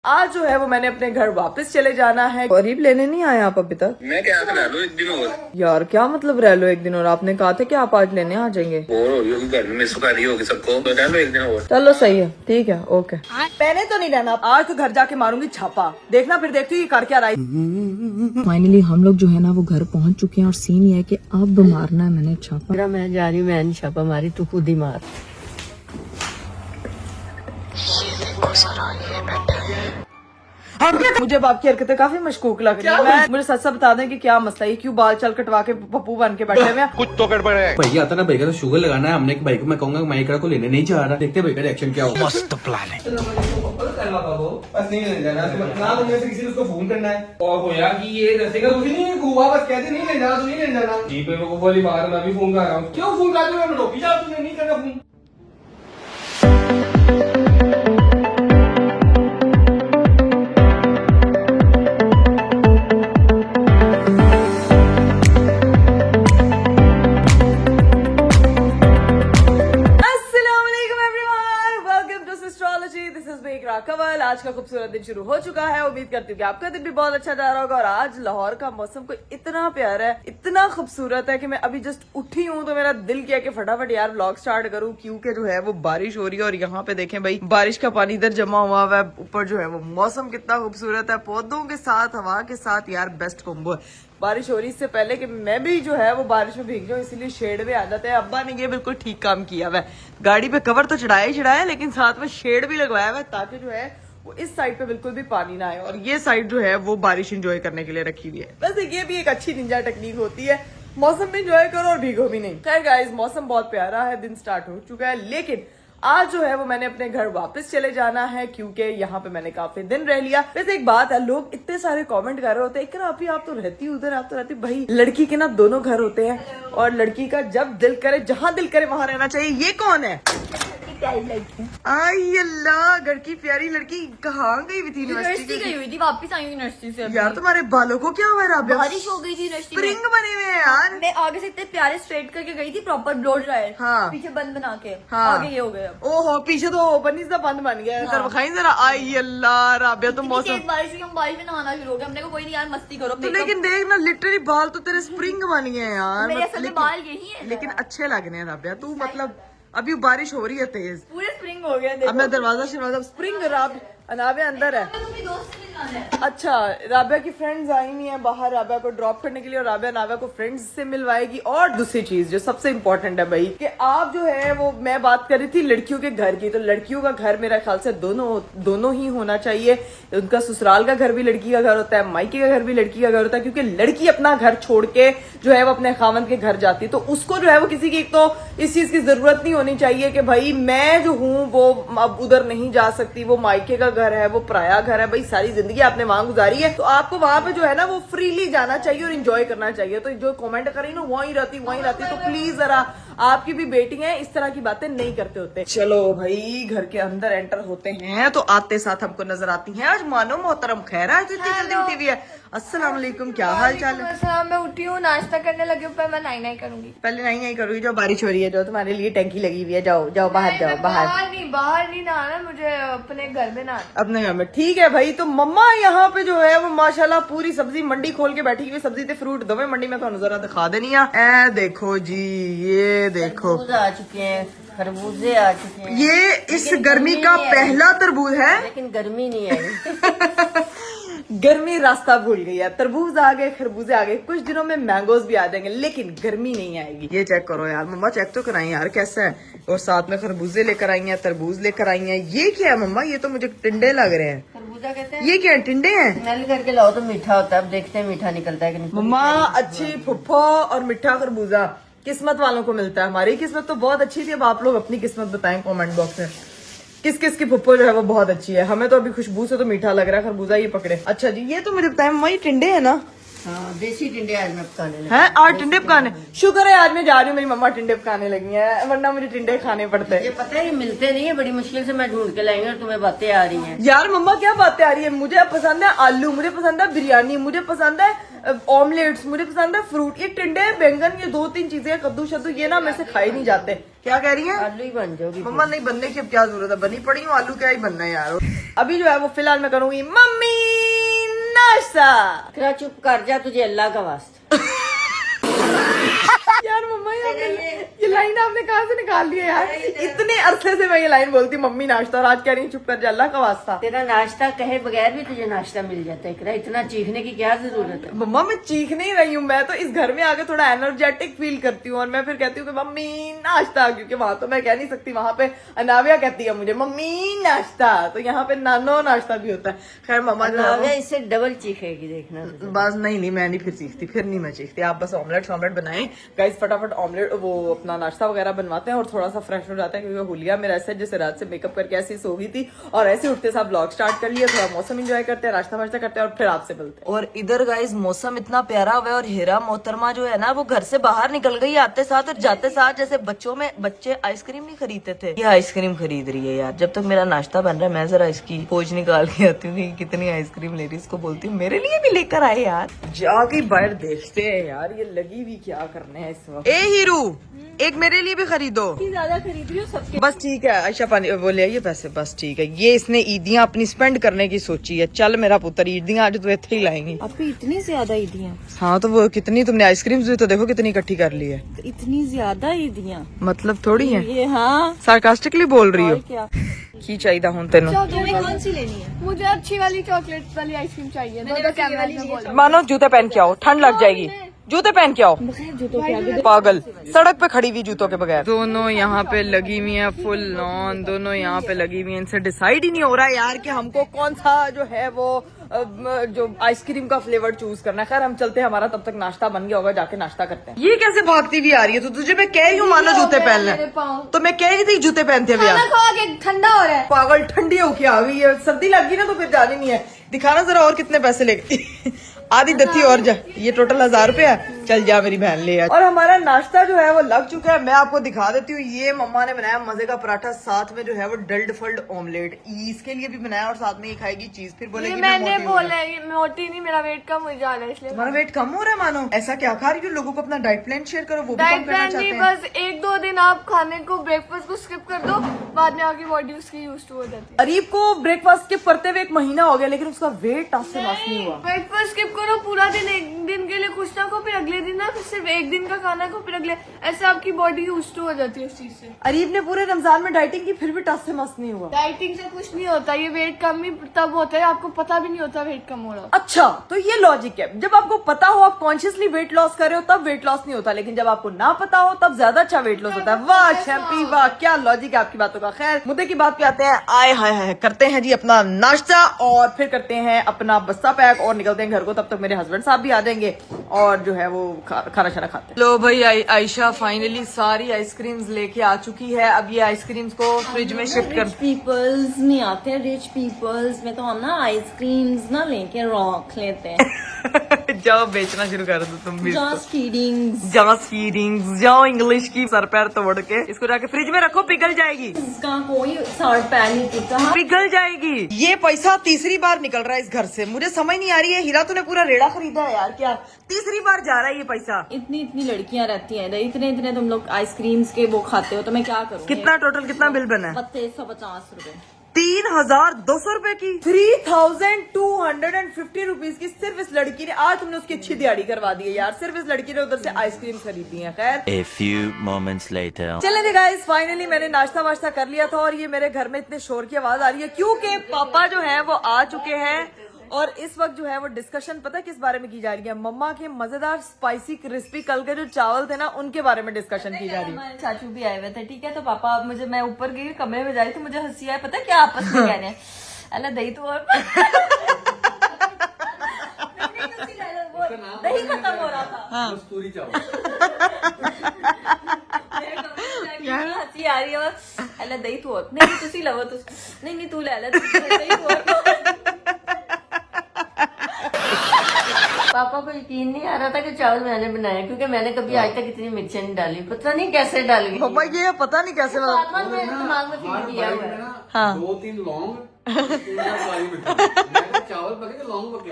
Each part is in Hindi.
आज जो है वो मैंने अपने घर वापस चले जाना है। करीब लेने नहीं आए आप अभी तक? मैं क्या रह लो एक दिन और। यार क्या मतलब रह लो एक दिन और? आपने कहा था कि आप आज लेने आ जाएंगे। बोर हो रही घर में सुखारी होगी सबको, तो रह लो एक दिन और। चलो सही है, ठीक है, ओके। मैंने तो नहीं रहना, आज तो घर जाके मारूंगी छापा। देखना फिर देखती हूँ कर क्या रहा है। फाइनली हम लोग जो है ना वो घर पहुँच चुके हैं और सीन ये है कि अब मारना है मैंने छापा। मैं जा रही हूँ, मैं नहीं छापा मारी, तू खुद ही मार। मुझे बाप की हरकतें काफी मशकूक लग रही है। मुझे सच सच बता दें कि क्या मसला है, क्यों बाल चल कटवा के पप्पू बन के बैठे हुए हैं? कुछ तो गड़बड़ है। भैया आता ना, भैया तो शुगर लगाना है हमने। भाई को मैं कहूंगा माइकरा को लेने नहीं जा रहा, देखते भैया रिएक्शन क्या होगा। मस्त प्लान है। बस नहीं ले जाना ना, तुमने से किसी को फोन करना है और होया कि ये दसेगा तुझे नहीं हुआ, बस कहते नहीं ले जाना, तू नहीं ले जाना। जी पे वो वाली बात मैं भी फोन कर रहा हूँ। क्यों फोन कर रहे हो? मैं रोकी जा, तुमने नहीं करना फोन। कवल। आज का खूबसूरत दिन शुरू हो चुका है। उम्मीद करती हूँ कि आपका दिन भी बहुत अच्छा जा रहा होगा। और आज लाहौर का मौसम को इतना प्यारा है, इतना खूबसूरत है कि मैं अभी जस्ट उठी हूँ तो मेरा दिल किया कि फटाफट यार व्लॉग स्टार्ट करूँ, क्योंकि जो है वो बारिश हो रही है। और यहाँ पे देखें भाई, बारिश का पानी इधर जमा हुआ है, ऊपर जो है वो मौसम कितना खूबसूरत है, पौधों के साथ, हवा के साथ, यार बेस्ट कॉम्बो है। बारिश हो रही इससे पहले कि मैं भी जो है वो बारिश में भीग जाऊं, इसीलिए शेड में आ जाते हैं। अब्बा ने ये बिल्कुल ठीक काम किया हुआ है। गाड़ी पे कवर तो चढ़ाया ही चढ़ाया, लेकिन साथ में शेड भी लगवाया हुआ है ताकि जो है वो इस साइड पे बिल्कुल भी पानी ना आए। और ये साइड जो है वो बारिश एंजॉय करने के लिए रखी हुई है। वैसे ये भी एक अच्छी निंजा टेक्निक होती है, मौसम भी एंजॉय करो और भीगो भी नहीं। खैर गाइस, मौसम बहुत प्यारा है, दिन स्टार्ट हो चुका है, लेकिन आज जो है वो मैंने अपने घर वापस चले जाना है, क्योंकि यहाँ पे मैंने काफी दिन रह लिया। वैसे एक बात है, लोग इतने सारे कमेंट कर रहे होते हैं कि ना अभी आप तो रहती उधर, आप तो रहती। भाई लड़की के ना दोनों घर होते हैं और लड़की का जब दिल करे, जहां दिल करे वहां रहना चाहिए। ये कौन है? आई अल्लाह, घर की प्यारी लड़की कहाँ गई हुई थी? यूनिवर्सिटी गई हुई थी, वापस आई हूँ यूनिवर्सिटी से अभी। यार तुम्हारे बालों को क्या हुआ? बारिश हो गई थी यूनिवर्सिटी में, स्प्रिंग बने हुए हैं यार। मैं आगे से इतने प्यारे स्ट्रेट करके गई थी, प्रॉपर ब्लो ड्रायर। हाँ। पीछे बंद बना के। हाँ। आगे ये हो गया। ओहो, पीछे तो ओपन ही बंद बन गया। हाँ। दिखाई जरा। आई अल्लाह राबिया, तुम इतनी मौसम तेज बारिश हुई, हम बारिश में नहाना शुरू हो गया। हमने कहा कोई नहीं यार, मस्ती करो। तो लेकिन देख ना, लिटरली बाल तो तेरे स्प्रिंग बन गए हैं यार। मेरे असल में बाल यही है, लेकिन अच्छे लग रहे हैं राबिया। तू मतलब अभी बारिश हो रही है तेज, पूरे स्प्रिंग हो गया। अब मैं दरवाजा शरवाजा स्प्रिंग। राबिया अंदर है। अपनी दोस्त से मिलना है। अच्छा, राबिया की फ्रेंड्स आई हुई हैं बाहर राबिया को ड्रॉप करने के लिए, और राबिया नाविया को फ्रेंड्स से मिलवाएगी। और दूसरी चीज जो सबसे इम्पोर्टेंट है भाई, कि आप जो है वो, मैं बात कर रही थी लड़कियों के घर की, तो लड़कियों का घर मेरा ख्याल से दोनों ही होना चाहिए। उनका ससुराल का घर भी लड़की का घर होता है, मायके का घर भी लड़की का घर होता है, क्योंकि लड़की अपना घर छोड़ के जो है वो अपने खावंद के घर जाती है, तो उसको जो है वो किसी की एक तो इस चीज की जरूरत नहीं होनी चाहिए कि भाई मैं जो हूँ वो अब उधर नहीं जा सकती, वो मायके का घर है, वो पराया घर है। भाई सारी जिंदगी आपने वहां गुजारी है, तो आपको वहां पे जो है ना वो फ्रीली जाना चाहिए और एंजॉय करना चाहिए। तो जो कमेंट करी ना वहीं रहती, तो प्लीज जरा, आपकी भी बेटी है, इस तरह की बातें नहीं करते होते। चलो भाई घर के अंदर एंटर होते हैं तो आते साथ हमको नजर आती हैं आज मानो मोहतरम खैर। आज इतनी जल्दी उठी हुई है। अस्सलाम वालेकुम, क्या हाल चाल है? मैं उठी हूँ, नाश्ता करने लगी हूँ, पर मैं नाई करूंगी। पहले नहीं करूंगी, जो बारिश हो रही है, जो तुम्हारे लिए टंकी लगी हुई है, जाओ जाओ बाहर जाओ। बाहर नहीं नहाना, मुझे अपने घर में नहाना। अपने घर में ठीक है भाई। तो मम्मा यहाँ पे जो है वो माशाल्लाह पूरी सब्जी मंडी खोल के बैठी हुई, सब्जी ते फ्रूट दवे मंडी में, तो जरा दिखा देनी है। ए देखो जी, ये देखो आ चुके हैं, खरबूजे आ चुके हैं। ये इस गर्मी का पहला तरबूज है, लेकिन गर्मी नहीं आई। गर्मी रास्ता भूल गई है। तरबूज आ गए, खरबूजे आ गए, कुछ दिनों में मैंगोज भी आ जाएंगे, लेकिन गर्मी नहीं आएगी। ये चेक करो यार मम्मा, चेक तो कराई यार कैसा है। और साथ में खरबूजे लेकर आई हैं, तरबूज लेकर आई हैं। ये क्या है मम्मा? ये तो मुझे टिंडे लग रहे हैं। खरबूजा कहते हैं। ये क्या है? टिंडे हैं? स्मेल करके लाओ तो मीठा होता है, अब देखते हैं मीठा निकलता है कि नहीं। मम्मा अच्छी फुफ्फो और मीठा खरबूजा किस्मत वालों को मिलता है। हमारी किस्मत तो बहुत अच्छी थी। अब आप लोग अपनी किस्मत बताएं कमेंट बॉक्स में, किस किस की फुफ्फो जो है वो बहुत अच्छी है। हमें तो अभी खुशबू से तो मीठा लग रहा है खरबूजा। ये पकड़े। अच्छा जी, ये तो मुझे बताएं मम्मा, ये टिंडे है ना? हाँ, देसी टिंडे आज मैं पकाने लगी। हैं? आज टिंडे पकाने? शुक्र है आज मैं जा रही हूँ, मेरी मम्मा टिंडे पकाने लगी है, वरना मुझे टिंडे खाने पड़ते हैं। ये पता है ये मिलते नहीं है, बड़ी मुश्किल से मैं ढूंढ के लाई हूँ और तुम्हें बातें आ रही हैं। यार मम्मा क्या बातें आ रही है? मुझे पसंद है आलू, मुझे पसंद है बिरयानी, मुझे पसंद है ऑमलेट्स, मुझे पसंद है फ्रूट। ये टिंडे बैंगन, ये 2-3 चीजें, कद्दू शद्दू, ये ना मेरे से खाए नहीं जाते। क्या कह रही है आलू ही बन जाओगी। मम्मा? नहीं बनने की अब क्या जरूरत है, बनी पड़ी हूँ, आलू क्या ही बनना है यार। अभी जो है वो फिलहाल मैं करूंगी मम्मी नाश्ता। तेरा चुप कर जा, तुझे अल्लाह का वास्ता। यार मम्मा ये लाइन आपने कहाँ से निकाल ली है यार? इतने अरसे से मैं ये लाइन बोलती मम्मी नाश्ता, और आज कह रही चुप कर जा, अल्लाह का वास्ता। तेरा नाश्ता कहे बगैर भी तुझे नाश्ता मिल जाता है। इकरा, इतना चीखने की क्या जरूरत है? मम्मा मैं चीख नहीं रही हूँ, मैं तो इस घर में आके थोड़ा एनर्जेटिक फील करती हूँ, और मैं फिर कहती हूँ कि मम्मी नाश्ता, क्योंकि वहां तो मैं कह नहीं सकती, वहां पे अनाविया कहती है मुझे मम्मी नाश्ता, तो यहाँ पे नानो नाश्ता भी होता है। खैर मम्मा जो है वो- इससे डबल चीखेगी, देखना तुझे। बस नहीं मैं नहीं फिर सीखती, फिर नहीं मैं चीखती। आप बस ऑमलेट बनाएं गाइस, फटाफट ऑमलेट वो अपना नाश्ता वगैरह बनवाते हैं और थोड़ा सा फ्रेश हो जाता है, क्योंकि हुलिया मेरा ऐसे जैसे रात से मेकअप करके ऐसे सो गई थी, और ऐसे उठते साथ ब्लॉग स्टार्ट कर लिया, थोड़ा मौसम एंजॉय करते हैं, नाश्ता वाश्ता करते हैं, और फिर आपसे मिलते हैं। और इधर गाइस मौसम इतना प्यारा हुआ है, और हीरा मोहतरमा जो है ना वो घर से बाहर निकल गई आते साथ और जाते साथ, जैसे बच्चे आइसक्रीम नहीं खरीदते थे, ये आइसक्रीम खरीद रही है यार। जब तक मेरा नाश्ता बन रहा है मैं जरा इसकी पोज निकाल के आती हूँ कि कितनी आइसक्रीम ले रही, इसको बोलती हूँ मेरे लिए भी लेकर आए यार। जाके बाहर देखते हैं यार ये लगी भी क्या करने हैं इस वक्त। ए हीरू एक मेरे लिए भी खरीदो। ज्यादा खरीद रही हूँ सबके। बस ठीक है आयशा पानी वो ले आइए पैसे, बस ठीक है। ये इसने ईदियां अपनी स्पेंड करने की सोची है। चल मेरा पुत्र ईदियां आज तो इतने ही लाएंगी। आपको इतनी ज्यादा ईदियाँ? हाँ तो वो कितनी तुमने आइसक्रीम भी तो देखो कितनी इकट्ठी कर ली है। इतनी ज्यादा ईदियाँ मतलब थोड़ी है, ये? हाँ सार्कास्टिकली बोल रही हो। क्या की चाहिए हूँ तेन कौन सी लेनी है? मुझे अच्छी वाली चॉकलेट वाली आइसक्रीम चाहिए। दो कैमरा में बोल। मानो जूते पहन के आओ, ठंड लग जाएगी। जूते पहन के आओ, पागल सड़क पे खड़ी हुई जूतों के बगैर। दोनों यहाँ पे लगी हुई है फुल लॉन, दोनों यहाँ पे लगी हुई है। इनसे डिसाइड ही नहीं हो रहा है यार कि हमको कौन सा जो है वो जो आइसक्रीम का फ्लेवर चूज करना है। खैर हम चलते हैं, हमारा तब तक नाश्ता बन गया होगा, जाके नाश्ता करते हैं। ये कैसे भागती हुई आ रही है? तो तुझे मैं कह रही हूँ मानो जूते पहन ले, तो मैं कह रही थी जूते पहनते हुए खाना खा के ठंडा हो रहा है। पागल ठंडी होके आ गई है, सर्दी लग गई ना तो फिर जानी नहीं है। दिखाना जरा और कितने पैसे लेगी। आधी दत्ती और जा, ये टोटल 1000 रुपए है। चल जा मेरी बहन ले। और हमारा नाश्ता जो है वो लग चुका है, मैं आपको दिखा देती हूँ। ये मम्मा ने बनाया मजे का पराठा, साथ में जो है वो डल्ड फल्ड ऑमलेट इसके लिए भी बनाया, और साथ में ये खाएगी चीज, फिर बोलेगी मैं मैंने मोटी हो बोला है, मोटी नहीं, मेरा वेट कम हो जा रहा है इसलिए। तुम्हारा वेट कम हो रहा है मानो? ऐसा क्या खा रही हो? लोगों को अपना डाइट प्लान शेयर करो, वो भी कम डाइट करना प्लान चाहते नहीं, हैं। बस 1-2 दिन आप खाने को ब्रेकफास्ट को स्किप कर दो, बाद में आपकी बॉडी उसकी यूज टू हो जाती है। अरीब को ब्रेकफास्ट स्किप करते हुए 1 महीना हो गया, लेकिन उसका वेट टस से मस नहीं हुआ। ब्रेकफास्ट स्किप करो पूरा दिन, एक दिन के लिए कुछ ना खो, फिर अगले दिन ना, फिर सिर्फ एक दिन का खाना खो, फिर अगले, ऐसे आपकी बॉडी यूज टू हो जाती है उस चीज से। अरीब ने पूरे रमजान में डाइटिंग की, फिर भी टस से मस नहीं हुआ। डाइटिंग से कुछ नहीं होता, ये वेट कम ही तब होता है, आपको पता भी नहीं होता वेट कम हो रहा। अच्छा तो ये लॉजिक है, जब आपको पता हो आप कॉन्शियसली वेट लॉस कर रहे हो तब वेट लॉस नहीं होता, लेकिन जब आपको ना पता हो तब ज्यादा अच्छा वेट लॉस होता है। वाह शैम्पी वाह, क्या लॉजिक है आपकी बातों का। खैर मुद्दे की बात पे आते हैं। आए हाय हाय, करते हैं जी अपना नाश्ता और फिर करते हैं अपना बस्ता पैक और निकलते हैं घर को। तब तक मेरे हस्बैंड साहब भी आ जाएंगे और जो है वो खाना शाना खाते हैं। लो भाई आयशा फाइनली सारी आइसक्रीम्स लेके आ चुकी है। अब ये आइसक्रीम्स को फ्रिज में शिफ्ट कर। पीपल्स नहीं आते हैं, रिच पीपल्स में तो हम ना आइसक्रीम्स ना लेके रख लेते हैं। जाओ बेचना शुरू कर दो तुम भी। जस्ट फीडिंग्स, जस्ट फीडिंग्स, जाओ इंग्लिश की सर पैर तोड़ के इसको जाके फ्रिज में रखो, पिघल जाएगी। इसका कोई सर पैर नहीं टूटा। पिघल जाएगी। ये पैसा तीसरी बार निकल रहा है इस घर से, मुझे समझ नहीं आ रही है। हीरा तूने पूरा रेड़ा खरीदा है यार, क्या तीसरी बार जा रहा है ये पैसा? इतनी इतनी लड़कियां रहती हैं इधर, इतने इतने तुम लोग आइसक्रीम्स के वो खाते हो, तो मैं क्या करूँ? कितना टोटल कितना बिल बना है? 350 रुपए। 3200 रुपए की 3250 रुपीज की सिर्फ इस लड़की ने। आज तुमने उसकी अच्छी दिहाड़ी करवा दी है यार, सिर्फ इस लड़की ने उधर से आइसक्रीम खरीदी है। खैर A few moments later. चले गाइस, फाइनली मैंने नाश्ता वाश्ता कर लिया था, और ये मेरे घर में इतने शोर की आवाज आ रही है क्योंकि पापा जो है वो आ चुके हैं। और इस वक्त जो है वो डिस्कशन पता है किस बारे में की जा रही है? मम्मा के मजेदार स्पाइसी क्रिस्पी कल के जो चावल थे ना उनके बारे में डिस्कशन की जा रही है। हमारे चाचू भी आए हुए थे, ठीक है, तो पापा मैं ऊपर गई कमरे में जा रही थी, मुझे हंसी आया, पता है क्या आपस में कह रहे हैं? अल्लाह दही तो और दही खत्म हो रहा था। कस्तूरी चावल। हंसी आ रही है, और अल्लाह दही तो और नहीं, तुसी लवो, नहीं तू ले ले, दही तो और। पापा को यकीन नहीं आ रहा था कि चावल मैंने बनाया, क्योंकि मैंने कभी आज तक इतनी मिर्चें नहीं डाली, पता नहीं कैसे डाल गई। पापा ये पता नहीं कैसे नॉर्मल मेरे दिमाग में फिट किया हुआ है। हाँ। 2-3 लौंग, 3 काली मिर्च। मैंने चावल पके तो लौंग पके।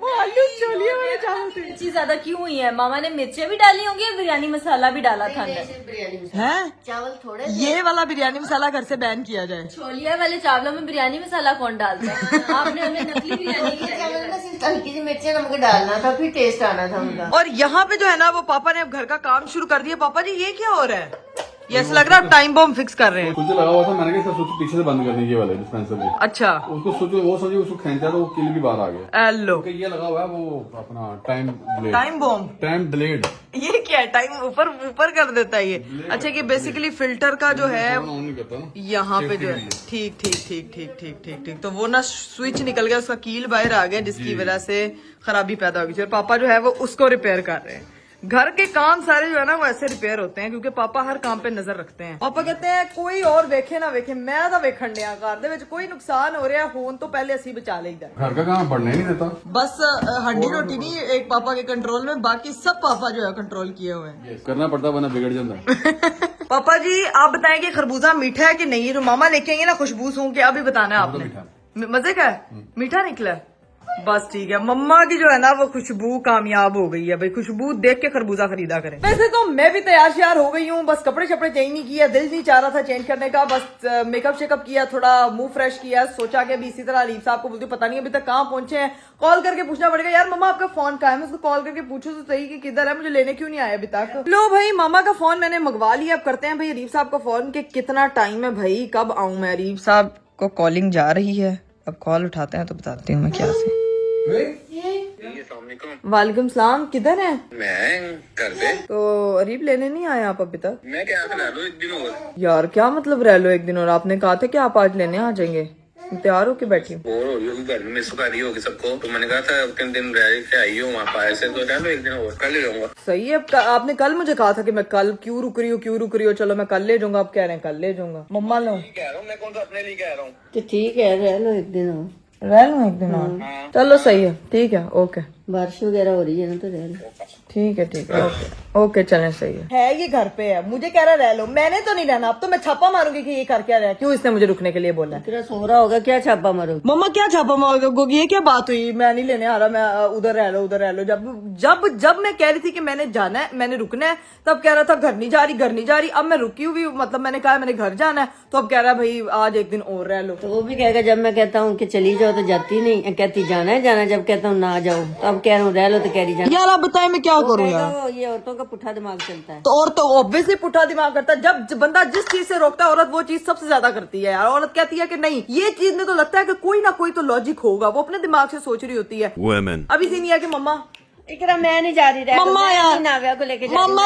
वो आलू छोलिए वाले चावल थे। चीज ज्यादा क्यों हुई है? मामा ने मिर्चें भी डाली होंगी और बिरयानी मसाला भी डाला था अंदर। बिरयानी में हैं? चावल थोड़े ये वाला बिरयानी मसाला घर से बैन किया जाए। छोलिया वाले चावलों में बिरयानी मसाला कौन डालता है? आपने हमें नकली बिरयानी की चावल में सिर्फ हल्की सी मिर्ची नमक डालना था, फिर टेस्ट आना था उनका। और यहाँ पे जो है ना वो पापा ने अब घर का काम शुरू कर दिया। पापा जी ये क्या हो रहा है? ये ऐसा लग रहा है आप टाइम बॉम्ब फिक्स कर रहे हैं। स्विच लगा हुआ था, मैंने कहा स्विच पीछे से बंद कर दी, ये वाले डिस्पेंसर के। अच्छा उसको स्विच वो सोचिए उसको खींचा तो वो किल भी बाहर आ गया। लो क्योंकि ये लगा हुआ है वो अपना time delayed. Time bomb time delayed ये क्या है? टाइम ऊपर ऊपर कर देता है ये। अच्छा ये बेसिकली फिल्टर का जो है ऑन नहीं करता ना। यहाँ पे जो है ठीक ठीक ठीक ठीक ठीक ठीक ठीक तो वो ना स्विच निकल गया, उसका कील बाहर आ गया जिसकी वजह से खराबी पैदा हो गई थी। और पापा जो है वो उसको रिपेयर कर रहे हैं। घर के काम सारे जो है ना वो ऐसे रिपेयर होते हैं क्योंकि पापा हर काम पे नजर रखते हैं। पापा कहते हैं कोई और वेखे ना वेखे, मैं तो वेखण दिया घर दे विच कोई नुकसान हो रहा होन तो पहले असी बचा लेदा। घर का काम बढ़ने ही नहीं देता। बस हड्डी रोटी नहीं एक पापा के कंट्रोल में, बाकी सब पापा जो है कंट्रोल किए हुए हैं। करना पड़ता वरना बिगड़ जाता। पापा जी आप बताएं कि खरबूजा मीठा है कि नहीं? जो मामा लेके आएंगे ना खुशबू सूंघ के अभी बताना है आपने। मजे का है? मीठा निकला है? बस ठीक है। मम्मा की जो है ना वो खुशबू कामयाब हो गई है भाई। खुशबू देख के खरबूजा खरीदा करें। वैसे तो मैं भी तैयार श्यार हो गई हूँ, बस कपड़े शपड़े चेंज नहीं किया, दिल नहीं चाह रहा था चेंज करने का। बस मेकअप शेकअप किया, थोड़ा मुंह फ्रेश किया, सोचा कि अभी इसी तरह अलीफ साहब को बोलती हूँ, पता नहीं अभी तक कहाँ पहुंचे हैं। कॉल करके पूछना पड़ेगा, यार मम्मा आपका फोन कहाँ है? मैं उसको कॉल करके पूछूं तो सही कि किधर है, मुझे लेने क्यों नहीं आया अभी तक। लो भाई मामा का फोन मैंने मंगवा लिया। अब करते हैं भाई अरीफ साहब का फोन के कितना टाइम है भाई, कब आऊं मैं? अरीफ साहब को कॉलिंग जा रही है, अब कॉल उठाते हैं तो बताती हूँ मैं क्या से। वालेकुम सलाम, किधर है? मैं घर पे। तो अरीब लेने नहीं आए आप अभी तक? मैं क्या रह लो एक दिन और। यार क्या मतलब रह लो एक दिन और? आपने कहा था कि आप आज लेने आ जाएंगे। तैयार होके बैठी हूँ। बोर हो रही होगी घर में, सुखारी होगी सबको, तो मैंने कहा था किन दिन रह के आई हो वहाँ पाए से, तो रह लो एक दिन और, कल ही रहूंगा। सही है। आपने कल मुझे कहा था कि मैं कल क्यों रुक रही हूँ, चलो मैं कल ले जाऊंगा। आप कह रहे हैं कल ले जाऊंगा। मम्मा लो कह रहा हूँ मैं, कौन सा अपने लिए कह रहा हूँ। तो ठीक है, रह लो एक दिन और। रह लूँ एक दिन और? चलो सही है, ठीक है, ओके। बारिश वगैरह हो रही है ना तो रह लो। ठीक है ओके ओके चलें, सही है। ये घर पे है, मुझे कह रहा रह लो, मैंने तो नहीं रहना। अब तो मैं छापा मारूंगी कि ये कर क्या रहा है, क्यों इसने मुझे रुकने के लिए बोला है। तेरा सो रहा होगा, क्या छापा मारो? मम्मा क्या छापा मारोगे? ये क्या बात हुई? मैं नहीं लेने आ रहा, मैं उधर रह लो उधर रह लो। जब मैं कह रही थी कि मैंने जाना है, मैंने रुकना है, तब कह रहा था घर नहीं जा रही। अब मैं रुकी हुई, मतलब मैंने कहा मैंने घर जाना है, तो अब कह रहा है भाई आज एक दिन और रह लो। तो वो भी कहेगा जब मैं कहता हूँ कि चली जाओ तो जाती नहीं, कहती जाना है जाना, जब कहता हूँ ना जाओ तो अब कह रहा हूँ रह लो तो कह रही जाना। यार आप बताएं मैं क्या करूँ यार? वो ये औरतों का पुट्ठा दिमाग चलता है। तो और तो ऑब्वियसली पुट्ठा दिमाग करता है। जब बंदा जिस चीज से रोकता है औरत वो चीज सबसे ज्यादा करती है यार। औरत कहती है कि नहीं, ये चीज में तो लगता है कि कोई ना कोई तो लॉजिक होगा, वो अपने दिमाग से सोच रही होती है। Women. अभी सीन ये है कि मम्मा इकरा मैं नहीं जा रही, मम्मा यार, नाव्या को लेके मम्मा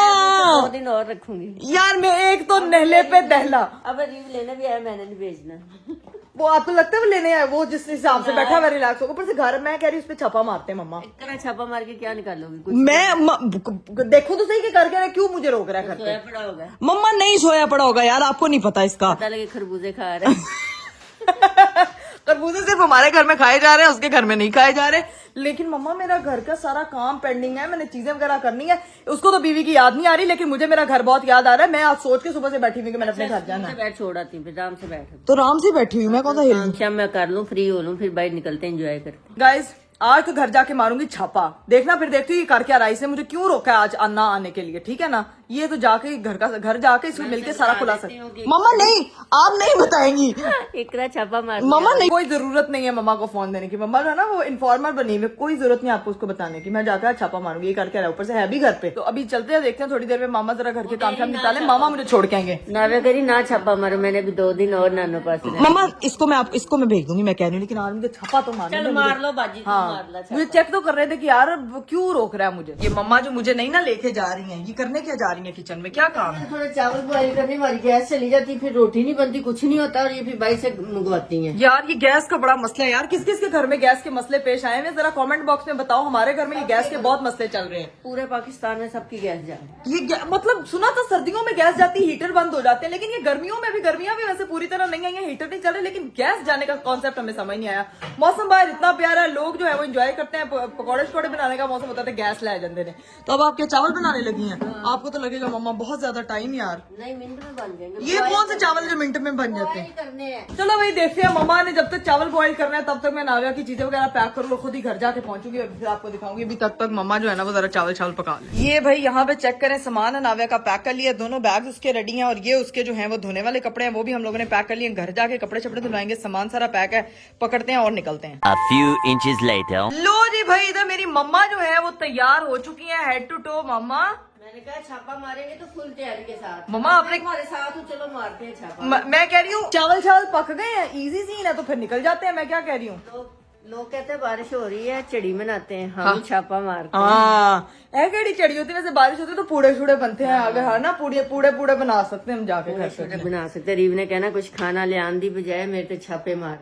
2 दिन और रखूंगी यार, मैं एक तो नहले पे दहला। अब अरीब लेने भी आया, मैंने नहीं भेजना। वो आपको लगता है वो लेने आए, वो जिस हिसाब से बैठा हुआ रिलैक्स होगा। ऊपर से घर मैं कह रही उस पे छापा मारते हैं मम्मा। इतना छापा मार के क्या निकालोगी? कुछ देखो तो सही कि करके रहे, क्यों मुझे रोक रहा है घर सोया पे? पड़ा होगा, मम्मा नहीं सोया पड़ा होगा यार, आपको नहीं पता इसका। पता लगे खरबूजे खा रहे। खरबूजे सिर्फ हमारे घर में खाए जा रहे हैं, उसके घर में नहीं खाए जा रहे। लेकिन मम्मा मेरा घर का सारा काम पेंडिंग है, मैंने चीजें वगैरह करनी है। उसको तो बीवी की याद नहीं आ रही, लेकिन मुझे मेरा घर बहुत याद आ रहा है। मैं आज सोच के सुबह से बैठी हुई कि मैंने अपने घर जाना है। बैठ छोड़ आती हूँ, फिर आराम से बैठ। तो आराम से बैठी हुई मैं, कौन सा हिल? शाम मैं कर लूँ, फ्री हो लूँ, फिर बाहर निकलते एंजॉय करते। गाइस आज तो घर जाके मारूंगी छापा, देखना फिर देखती हूँ ये कर क्या रहा है, इसने मुझे क्यों रोका है आज ना आने के लिए, ठीक है ना? ये तो जाके घर जाके इसमें मिलके सारा खुलासा। मम्मा नहीं, आप नहीं बताएंगी। इकरा छापा मार। मम्मा नहीं, कोई जरूरत नहीं है मम्मा को फोन देने की। मम्मा जो है ना वो इन्फॉर्मर बनी हुई, कोई जरूरत नहीं आपको उसको बताने की। मैं जाकर छापा मारूंगी, ये करके रहा, ऊपर से है भी घर पे। तो अभी चलते हैं, देखते हैं थोड़ी देर में मामा जरा घर के काम शाम निकाले, मामा मुझे छोड़ के आएंगे। नावे करी ना छापा मारो, मैंने भी 2 दिन और नानो पास। मम्मा इसको मैं भेज दूंगी, मैं कह रही हूँ, लेकिन आज मुझे छापा तो मारना। मार लो बाजी, हाँ, मुझे चेक तो कर रहे थे कि यार क्यों रोक रहा है मुझे ये। मम्मा जो मुझे नहीं ना लेके जा रही हैं, ये करने क्या जा रही हैं किचन में, क्या काम है? थोड़ा चावल बॉईल करने, हमारी गैस चली जाती, फिर रोटी नहीं बनती, कुछ नहीं होता, और ये फिर बाई से मंगवाती हैं। यार ये गैस का बड़ा मसला है यार। किस किस के घर में गैस के मसले पेश आए हैं, जरा कमेंट बॉक्स में बताओ। हमारे घर में ये गैस के बहुत मसले चल रहे हैं। पूरे पाकिस्तान में सबकी गैस जा रही है। ये मतलब सुना था सर्दियों में गैस जाती, हीटर बंद हो जाते हैं, लेकिन ये गर्मियों में भी, गर्मियां भी वैसे पूरी तरह नहीं आई है, हीटर नहीं चल रहे, लेकिन गैस जाने का कॉन्सेप्ट हमें समझ नहीं आया। मौसम बाहर इतना प्यारा है, लोग जो है वो एंजॉय करते हैं, पकौड़े शकौड़े बनाने का मौसम होता है, गैस लाए जाते हैं। तो अब आप क्या चावल बनाने लगी हैं? आपको तो लग लगेगा मम्मा, बहुत ज्यादा टाइम यार। नहीं मिनट में बन जाएंगे। ये कौन से चावल जो मिनट में बन जाते हैं? Boil करने हैं। चलो भाई देखते हैं, मम्मा ने जब तक चावल बॉईल करना है तब तक मैं नाविया की चीजें वगैरह पैक करूँ, खुद ही घर जाके पहुंचूंगी और फिर आपको दिखाऊंगी। अभी तक मम्मा जो है ना वो जरा चावल पका ले। ये भाई यहाँ पे चेक करें, सामान है नाविया का पैक कर लिया, दोनों बैग उसके रेडी हैं और ये उसके जो है वो धोने वाले कपड़े हैं वो भी हम लोगों ने पैक कर लिए। घर जाके कपड़े छपड़े धुलाएंगे, सामान सारा पैक है, पकड़ते हैं और निकलते हैं। A few inches later. लो जी भाई, इधर मेरी मम्मा जो है वो तैयार हो चुकी है हेड टू टो। मम्मा मैंने कहा छापा मारेंगे तो फुल तैयारी के साथ। मम्मा, आपने- हमारे साथ हो, चलो मारते हैं छापा। मैं कह रही हूँ चावल पक गए हैं, इजी सीन है तो फिर निकल जाते हैं। मैं क्या कह रही हूँ, लोग कहते हैं बारिश हो रही है, चिड़ी मनाते हैं, हम छापा मारते हैं। हाँ केड़ी चढ़ी होती है, वैसे बारिश होती है तो पूड़े शूड़े बनते हैं आगे, हाँ ना, पूड़े बना सकते हैं हम जाके घर पे। बना सकते। रीव ने कहना कुछ खाना ले आन दी बजाय मेरे तो छापे मार।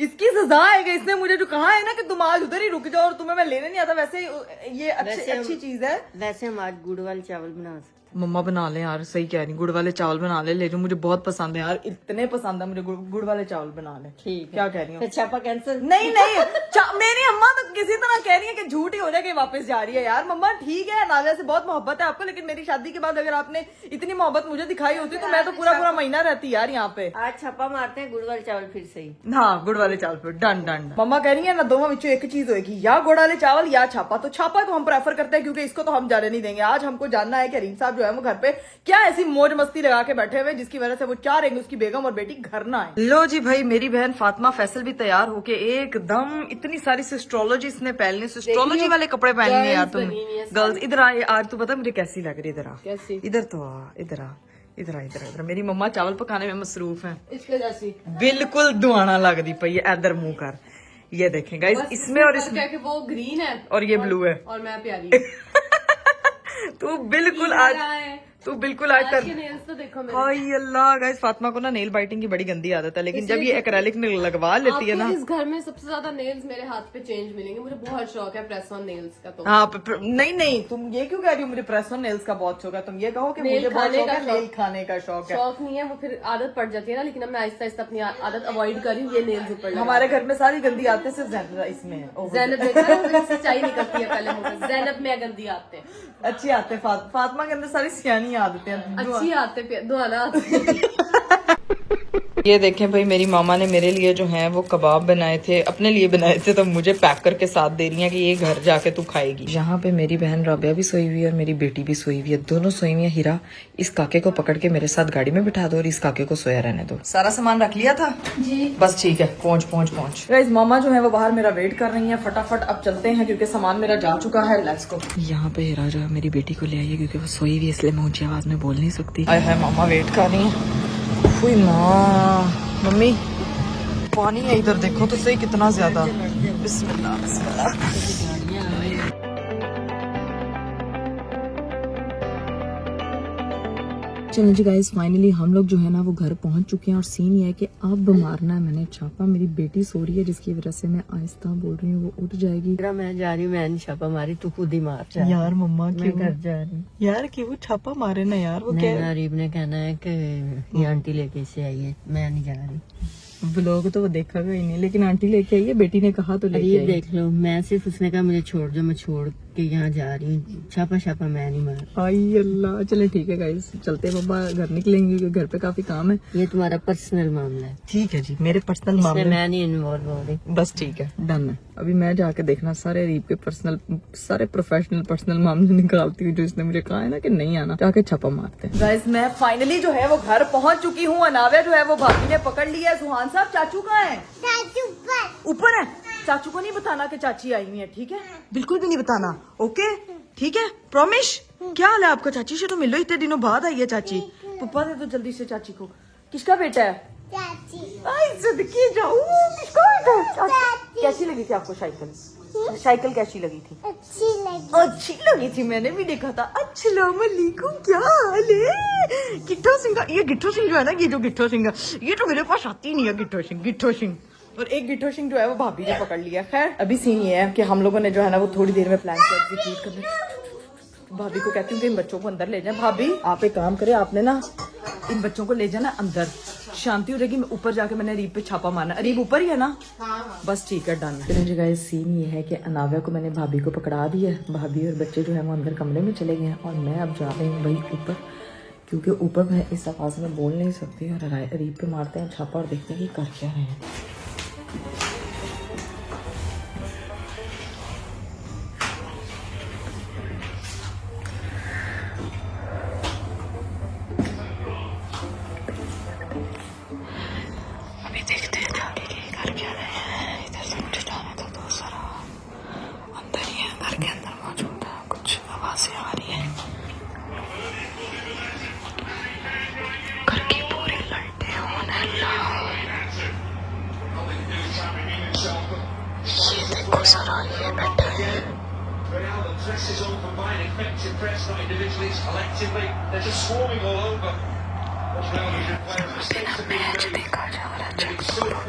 इसकी सजा है कि इसने मुझे जो कहा है ना कि तुम आज उधर ही रुक जाओ और तुम्हें मैं लेने नहीं आता। वैसे ये अच्छी चीज है। वैसे हम आज गुड़ वाले चावल बना सकते। मम्मा बना ले यार, सही कह रही, गुड़ वाले चावल बना ले जो मुझे बहुत पसंद है यार, इतने पसंद है मुझे गुड़ वाले चावल बना ले। ठीक, क्या कह रही हूँ? फिर छापा कैंसिल। नहीं मेरी अम्मा तो किसी तरह कह रही है कि झूठ ही हो जाए कि वापस जा रही है। यार मम्मा ठीक है, नाविया से बहुत मोहब्बत है आपको, लेकिन मेरी शादी के बाद अगर आपने इतनी मोहब्बत मुझे दिखाई होती तो मैं तो पूरा महीना रहती यार यहाँ पे। आज छापा मारते हैं गुड़ वाले चावल फिर सही। हाँ गुड़ वाले चावल पे डन। मम्मा कह रही है ना, दोनों में एक चीज होगी, या गुड़ वाले चावल या छापा। तो छापा को हम प्रेफर करते हैं क्योंकि इसको तो हम जाने नहीं देंगे। आज हमको जानना है कि रीम साहब जो है वो घर पे क्या ऐसी मौज मस्ती लगा के बैठे हुए जिसकी वजह से वो चाह रहे हैं उसकी बेगम और बेटी घर ना आए। लो जी भाई, मेरी बहन फातिमा फैसल भी तैयार होके एकदम, इतनी सारी सिस्ट्रोलॉजी इसने पहननी, सिस्ट्रोलॉजी वाले कपड़े पहनने यार तुम गर्ल्स। इधर आ आज, तू पता मुझे कैसी लग रही, इधर आ, इधर तो आ, इधर मेरी मम्मा चावल पकाने में मसरूफ है, बिल्कुल दुआना लग दी पई है। इधर मुंह कर, ये देखें गाइस, इसमें और इसमें वो ग्रीन है और ये ब्लू है और मैं प्यारी। तू बिल्कुल आज कर। नेल्स तो देखो मेरे। हाय अल्लाह गाइस, फातिमा को ना नेल बाइटिंग की बड़ी गंदी आदत है, लेकिन जब ये एक्रेलिक लगवा लेती है ना। आपको इस घर में सबसे ज्यादा नेल्स मेरे हाथ पे चेंज मिलेंगे। मुझे बहुत शौक है प्रेस ऑन नेल्स का। तो हाँ नहीं तुम ये क्यों कह रही हो मुझे प्रेस ऑन नेल्स का बहुत शौक है? तुम ये कहो कि मुझे बहुत शौक है नेल खाने का शौक है। शौक नहीं है, वो फिर आदत पड़ जाती है ना, लेकिन अब मैं आहिस्ता आहिस्ता अपनी आदत अवॉइड कर रही हूँ। ये नेल्स ऊपर हमारे घर में सारी गंदी आदतें सिर्फ इसमें है। जैनब देखा सच्चाई निकलती है पहले मुझे। जैनब में गंदी आते अच्छी आते, फातिमा के अंदर सारी सियानी आदतें हैं। अच्छी आते दुआना। ये देखें भाई, मेरी मामा ने मेरे लिए जो है वो कबाब बनाए थे, अपने लिए बनाए थे, तो मुझे पैक करके साथ दे रही है कि ये घर जाके तू खाएगी। यहाँ पे मेरी बहन राबिया भी सोई हुई है और मेरी बेटी भी सोई हुई है, दोनों सोई हुई है। हीरा, इस काके को पकड़ के मेरे साथ गाड़ी में बिठा दो और इस काके को सोया रहने दो। सारा सामान रख लिया था जी, बस ठीक है, पहुँच। गाइस मामा जो है वो बाहर मेरा वेट कर रही है, फटाफट अब चलते हैं क्योंकि सामान मेरा जा चुका है। Let's go. यहाँ पे हीरा जो है मेरी बेटी को ले आई है क्योंकि वो सोई हुई है, इसलिए मैं ऊंची आवाज में बोल नहीं सकती। है मामा वेट कर रही है। मम्मी पानी है इधर, देखो तो सही कितना ज्यादा। बिस्मिल्लाह। चलो जी गाइस, फाइनली हम लोग जो है ना वो घर पहुंच चुके हैं और सीन ये है कि अब मारना है मैंने छापा। मेरी बेटी सो रही है जिसकी वजह से मैं आहिस्ता बोल रही हूँ, वो उठ जाएगी। मैं जा रही हूँ, मैंने छापा मारी, तू खुद ही मार जा। यार मम्मा मैं घर जा रही हूँ यार, क्यों छापा मारे ना यार? वो क्या गरीब ने कहना है कि ये आंटी लेके से आई है, मैं नहीं जा रही। ब्लॉग तो वो देखा ही नहीं, लेकिन आंटी लेके आई है, बेटी ने कहा तो लेके ये आई। देख लो, मैं सिर्फ उसने कहा मुझे छोड़ दो, मैं छोड़ के यहाँ जा रही हूँ। छापा मैं नहीं मार। आई अल्लाह, चले ठीक है गाइस, चलते हैं बाबा, घर निकलेंगे क्योंकि घर पे काफी काम है। ये तुम्हारा पर्सनल मामला है। ठीक है जी, मेरे पर्सनल मामले, मैं नहीं इन्वॉल्व हो रही। बस ठीक है, डन है। अभी मैं जाके देखना सारे रीप के पर्सनल, सारे प्रोफेशनल पर्सनल मामले निकालती हूँ जो इसने मुझे कहा है ना कि नहीं आना, जाके छापा मारते हैं। गाइस मैं फाइनली जो है वो घर पहुंच चुकी हूँ। अनाविया जो है वो भाभी ने पकड़ लिया है। सुहान साहब, चाचू कहाँ है? ऊपर है। चाचू को नहीं बताना कि चाची आई हुई है, ठीक है? बिल्कुल भी नहीं बताना, ओके? ठीक है, प्रॉमिस? क्या हाल है आपका? चाची से तो मिलो, इतने दिनों बाद आई है चाची। पप्पा दे तो जल्दी से चाची को। किसका बेटा है? चाची। सदके जाओ, किसका बेटा है? चाची। कैसी लगी थी आपको साइकिल कैसी लगी थी? अच्छी लगी थी, मैंने भी देखा था। अस्सलाम वालेकुम, क्या हाल है? गिट्ठो सिंह, ये गिट्ठो सिंह जो है ना, ये जो गिट्ठो सिंह है, ये तो मेरे पास आती नहीं है। गिट्ठो सिंह और एक गिट्ठो सिंह जो है वो भाभी ने पकड़ लिया। खैर अभी सीन ये है कि हम लोगों ने जो है ना वो थोड़ी देर में प्लान किया एग्जीक्यूट करने। भाभी को कहती हूँ कि इन बच्चों को अंदर ले जाए। भाभी आप एक काम करें, आपने ना इन बच्चों को ले जाना अंदर, शांति हो जाएगी, मैं ऊपर जाके मैंने अरीब पे छापा मारना। अरीब ऊपर ही है ना? हाँ। बस ठीक है, डन। चलिए गाइस, सीन ये है कि अनाव्या को मैंने भाभी को पकड़ा दिया है। भाभी और बच्चे जो है वो अंदर कमरे में चले गए हैं और मैं अब जा रही हूँ भाई ऊपर, क्योंकि ऊपर मैं इस आवाज में बोल नहीं सकती। और अरीब पे मारते हैं छापा और देखते हैं कि कर क्या रहे हैं। अभी देखते हैं जाके कि कर क्या रहे हैं। इधर से मुझे जाना था तो सारा अंदर ही है, घर के अंदर मौजूद है। कुछ आवाजें आ रही है, घर के पूरे लट्टे होने ये देखो सारा ये बैठा है। मैच देखा जा रहा है,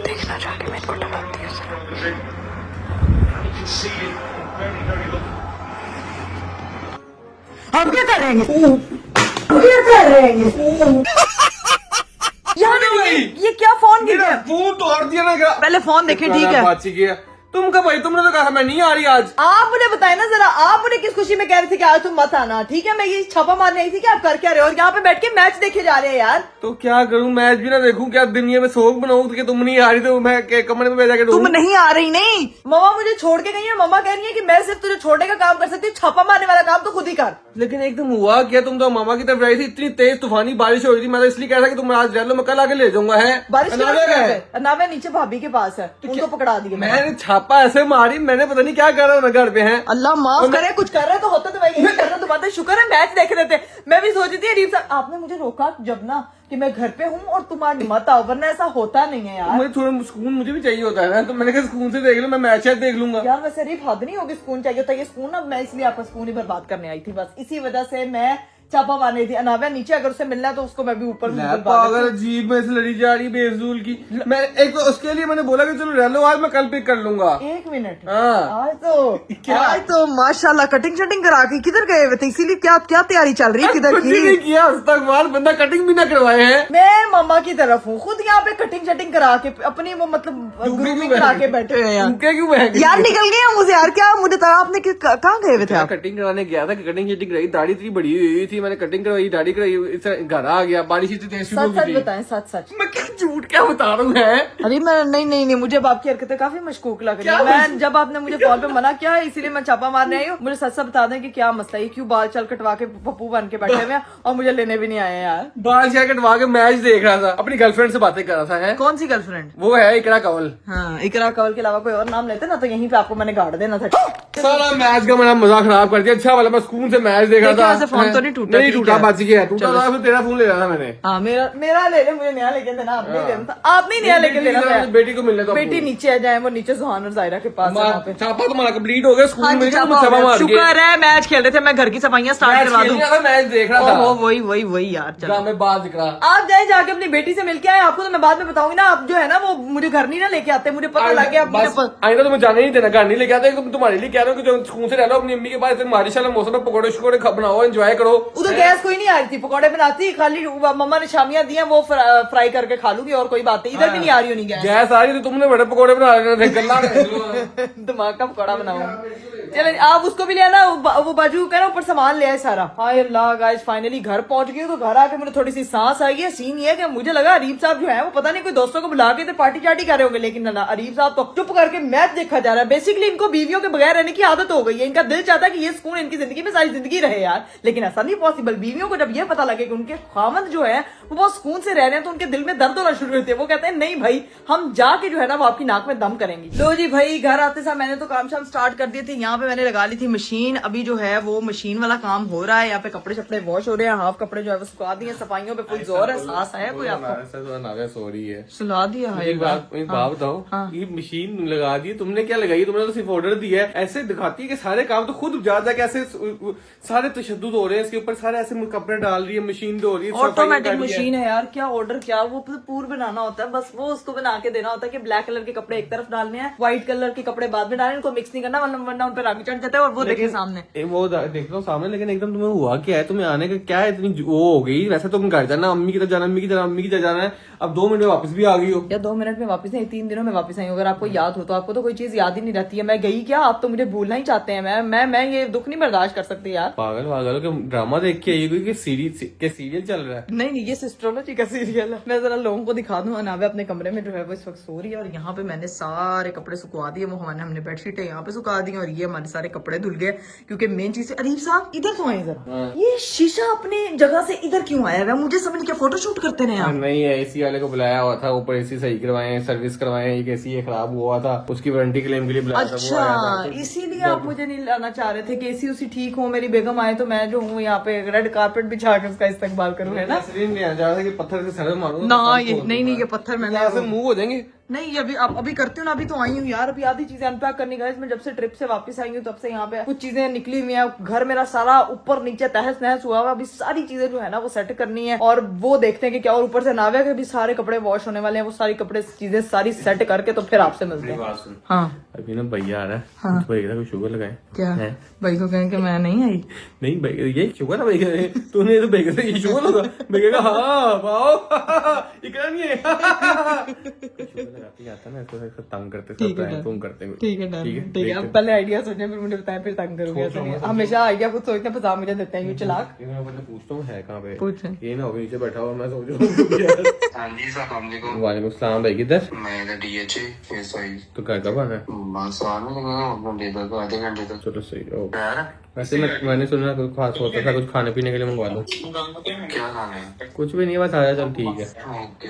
देखना जाके मेरे को लगाती है। हम क्या करेंगे? क्या करेंगे? ये क्या फोन गिर गया? फोन तोड़ दिया ना क्या? पहले फोन देखें, ठीक है? बात गया तुम कब भाई, तुमने तो कहा मैं नहीं आ रही आज। आप मुझे बताए ना जरा, आप मुझे किस खुशी में कह रहे थे कि आज तुम मत आना, ठीक है? मैं ये छापा मारने आई थी कि आप कर क्या रहे हो और यहाँ पे बैठ के मैच देखे जा रहे हैं यार। तो क्या करूं, मैच भी ना देखूं? क्या दुनिया में शौक बनाऊं कि तुम नहीं आ रही तो मैं कमरे में जाके तुम नहीं आ रही? नहीं, मम्मा मुझे छोड़ के गई है। मम्मा कह रही है कि मैं सिर्फ तुझे छोड़ने का काम कर सकती हूँ, छापा मारने वाला काम तो खुद ही कर। लेकिन एकदम हुआ क्या, तुम तो मामा की तरफ आई थी, इतनी तेज तूफानी बारिश हो रही थी। मैं तो इसलिए कह रहा कि तुम आज रह लो, मैं कल आके ले जाऊंगा। है बारिश नावे नीचे भाभी के पास है, उनको पकड़ा दिया मैंने छापा ऐसे मारी, मैंने पता नहीं क्या कर रहा हूँ घर पे। है अल्लाह माफ करे, कुछ कर रहे तो होता तो मैं यही कर रहा। तो बात है, शुक्र है मैच देख रहे थे। मैं भी सोची थी अरीब साहब आपने मुझे रोका जब ना कि मैं घर पे हूँ और तुम आज मत आओ, वरना ऐसा होता नहीं है यार। मुझे थोड़ा सुकून मुझे भी चाहिए होता है ना, तो मैंने कहा सुकून से देख लो, मैं मैच देख लूंगा। यार वैसे अरीब हद नहीं होगी, सुकून चाहिए होता है। ये सुकून ना, मैं इसलिए आपका सुकून ही बर्बाद करने आई थी। बस इसी वजह से मैं छापा मारनी थी। अनाव्या नीचे अगर उसे मिलना है तो उसको मैं भी ऊपर अगर अजीब में से लड़ी जा रही बेफजूल की। मैं एक तो उसके लिए मैंने बोला कि चलो रह लो आज, मैं कल पिक कर लूंगा। 1 मिनट। हाँ। आज तो माशाल्लाह कटिंग शटिंग करा के किधर गए हुए थे? इसीलिए क्या क्या तैयारी चल रही है? किधर कुछ भी नहीं की? किया आज तक, बार बंदा कटिंग भी ना करवाए हैं। मैं मामा की तरफ हूँ, खुद यहाँ पे कटिंग शटिंग करा के अपनी वो मतलब ग्रूमिंग करा के बैठे हुए हैं क्यों बहन यार। निकल गया मुझे यार, क्या मुझे तो आपने कहाँ गए हुए थे आप? कटिंग कराने गया था, कटिंग शटिंग कराई, दाढ़ी इतनी बड़ी हुई थी, मैंने कटिंग करवाई, दाढ़ी कराई, घर आ गया, बारिश इतनी तेज शुरू हो सच गई सच थी। बताएं, सच सच। मैं क्या झूठ क्या बता रहा हूँ? है अरे मैं नहीं, मुझे अब आपकी हरकतें काफी मशकूक लग रही है। मैं जब आपने मुझे कॉल पे मना किया है इसीलिए मैं छापा मारने आई हूँ। मुझे सच सच बता दें कि क्या मसला है, क्यों बाल चल कटवा के पप्पू बन के बैठे हुए हैं और मुझे लेने भी नहीं आए यार। बाल क्या कटवा के मैच देख रहा था, अपनी गर्लफ्रेंड से बातें कर रहा था। है कौन सी गर्लफ्रेंड? वो है इकरा कंवल। हाँ, इकरा कंवल के अलावा कोई और नाम लेते ना तो यहीं पे आपको मैंने गाड़ देना था। सारा मैच का मैंने मजा खराब कर दिया। अच्छा वाला मैं स्कूल से मैच देख रहा था। फोन तो नहीं टूटा? नहीं टूटा, बच गया। टूटा था फिर तेरा फोन ले रहा था मैंने। हाँ, मेरा ले ले, मुझे नया लेके देना। आप नहीं देना था, आप नहीं नया लेके देना था। बेटी को मिलने दो। बेटी नीचे आ जाए, वो नीचे सुहान और जायरा के पास है वहाँ पे। छापा तुम्हारा कंप्लीट हो गया, स्कूल हाँ में जी, छापा मार के। शुक्र है मैच खेल रहे थे, मैं घर की सफाइयाँ स्टार्ट करवा दूं। मैच देख रहा था। वही यार। चलो ड्रामेबाज दिख रहा। आप जाए जाके अपनी बेटी से मिलके आए। आपको तो मैं बाद में बताऊंगी ना, आप जो है ना वो मुझे घर नहीं ना लेके आते, मुझे पता लग गया। आईना तुम्हें जाने नहीं देना, घर नहीं लेके आते। तुम्हारे लिए कह रहा हूँ कि जो स्कूल से रह लो अपनी अम्मी के पास, मारिशाला मौसम में पकौड़े शकोड़े बनाओ, एंजॉय करो। उधर गैस कोई नहीं आ रही थी, पकौड़े बनाती खाली मम्मा ने शामियां दी हैं, वो फ्राई करके खा लूंगी और कोई बात नहीं। इधर भी नहीं आ रही होनी गैस। गैस आ रही तो तुमने बड़े पकौड़े बना रहे थे, गल्ला दिमाग का पकौड़ा बनाऊं। चलो आप उसको भी ले आना, वो बाजू कह रहा ऊपर सामान ले आए सारा। हाय अल्लाह गाइस, फाइनली घर पहुंच गई। तो घर आके मुझे थोड़ी सी सांस आई है। सीन ये है कि मुझे लगा अरीब साहब जो है वो पता नहीं कोई दोस्तों को बुला के पार्टी चार्टी कर रहे होंगे, लेकिन ना अरीब साहब तो चुप करके मैच देखा जा रहा है। बेसिकली इनको बीवियों के बगैर रहने की आदत हो गई है। इनका दिल चाहता है कि ये सुकून इनकी जिंदगी में सारी जिंदगी रहे यार, लेकिन ऐसा नहीं पॉसिबल। बीवियों को जब ये पता लगे कि उनके खामद जो है वो बहुत सुकून से रह रहे हैं तो उनके दिल में दर्द होना शुरू होते हैं। वो कहते हैं नहीं भाई, हम जाके जो है ना वो आपकी नाक में दम करेंगे। लो जी भाई, घर आते साथ मैंने तो काम शाम स्टार्ट कर दिए थे। यहाँ पे मैंने लगा ली थी मशीन। अभी जो है वो मशीन वाला काम हो रहा है। यहाँ पे कपड़े शपड़े वॉश हो रहे हैं, हाफ कपड़े जो है वो सुखा दिए। सफाइयों पे फुल जोर है। सांस आया कोई आपको? सॉरी है, सुला दिया है। एक बात बताओ, ये मशीन लगा दी तुमने, क्या लगाई? तुमने तो सिर्फ ऑर्डर दिया है। ऐसे दिखाती है कि सारे काम तो खुद ज्यादा कैसे सारे तशद्दुद हो रहे हैं इसके ऊपर, सारे ऐसे कपड़े डाल रही है, मशीन धो रही है, ऑटोमेटिक मशीन है यार। क्या ऑर्डर, क्या वो पूर बनाना होता है, बस वो उसको बना के देना होता है कि ब्लैक कलर के कपड़े एक तरफ डालने हैं, व्हाइट कलर के कपड़े बाद में डालें, इनको मिक्स नहीं करना वरना उन पर रंग चढ़ जाता है। और वो देखिए सामने वो देख रहा हूँ सामने, लेकिन एकदम तुम्हें हुआ क्या है? तुम्हें आने का क्या है? इतनी वो हो गई, वैसे तुम घर जाना, अम्मी की तरफ जाना, अम्मी की तरफ जाना है, अब 2 मिनट में वापस भी आ गई हो। या 2 मिनट में वापस नहीं, 3 दिनों में वापस आई हूँ। अगर आपको याद हो तो, आपको तो कोई चीज याद ही नहीं रहती है। मैं गई क्या? आप तो मुझे भूलना ही चाहते हैं। मैं ये दुख नहीं बर्दाश्त कर सकती यार। पागल हो कि ड्रामा देख के आई कोई कि सीरियल चल रहा है। नहीं, ये सिस्ट्रोलॉजी का सीरियल है। मैं जरा लोगों को दिखा दूं। अनावे अपने कमरे में जो है वो इस वक्त सो रही है, और यहाँ पे मैंने सारे कपड़े सुखवा दिए। वो हमने बेडशीट है यहाँ पे सुखा दी, और ये हमारे सारे कपड़े धुल गए। क्योंकि मेन चीज, अरीफ साहब इधर तो आए जरा। ये शीशा अपनी जगह से इधर क्यों आया है? मुझे समझ क्या फोटोशूट करते रहे आप? नहीं है, एसी वाले को बुलाया हुआ था, ऊपर एसी सही करवाए, सर्विस करवाए, एक एसी खराब हुआ था, उसकी वारंटी क्लेम के लिए बुलाया था, वो आया था। अच्छा, इसीलिए आप मुझे नहीं लाना चाह रहे थे कि एसी उसी ठीक हो, मेरी बेगम आए तो मैं जो हूँ यहाँ पे रेड कारपेट बिछा के उसका इस्तेमाल करूँ, है ना? इसलिए नहीं आना चाह रहा था कि पत्थर से सर मारो ना ये नहीं, ये पत्थर मैंने ऐसे मुंह हो जाएंगे। नहीं, अभी करती हूँ ना। अभी तो आई हूँ यार, अभी आधी चीजें अनपैक करनी गई। इसमें जब से ट्रिप से वापस आई हूँ तब से यहाँ पे कुछ चीजें निकली हुई हैं। घर मेरा सारा ऊपर नीचे तहस नहस हुआ हुआ। अभी सारी चीजें जो है ना वो सेट करनी है, और वो देखते हैं कि क्या। और ऊपर से नावे के भी सारे कपड़े वॉश होने वाले हैं। वो सारी कपड़े चीजें सारी सेट करके तो फिर आपसे मिलते हैं। हाँ, अभी ना भैया आ रहा है, भैया को शुगर लगाए। क्या भाई को कहें कि मैं नहीं आई? नहीं भैया, ये शुगर है भैया, तूने तो भैया से ये शुगर लगा। भैया का हाँ पाओ इकरा नहीं है। शुगर लगाते जाता ना, इसको तंग करते, तुम करते हैं। ठीक है, अब पहले आइडिया सोचें, फिर मुझे बताएं, फिर तंग करूंगी। ऐसे नहीं, हमेशा आइडिया खुद सोचते हैं, फंसा मुझे देते हैं। ये चलाक। मैं पूछता हूँ है कहाँ पे? पूछें। ये ना हो नीचे बैठा हुआ, मैं सोच रहा हूँ। हाँ जी, अस्सलाम वालेकुम। वालेकुम सलाम भाई, किधर? मैं इधर DHA फेस ऑयल। तो घर कब आना है? बस आने लगा हूँ, अपना लेबर को आधे घंटे तक। चलो सही हो। यार वैसे मैंने सुना कुछ खास होता था, कुछ खाने पीने के लिए मंगवा दो। क्या खाना है? कुछ भी नहीं, बस आया, चल ठीक है। ओके।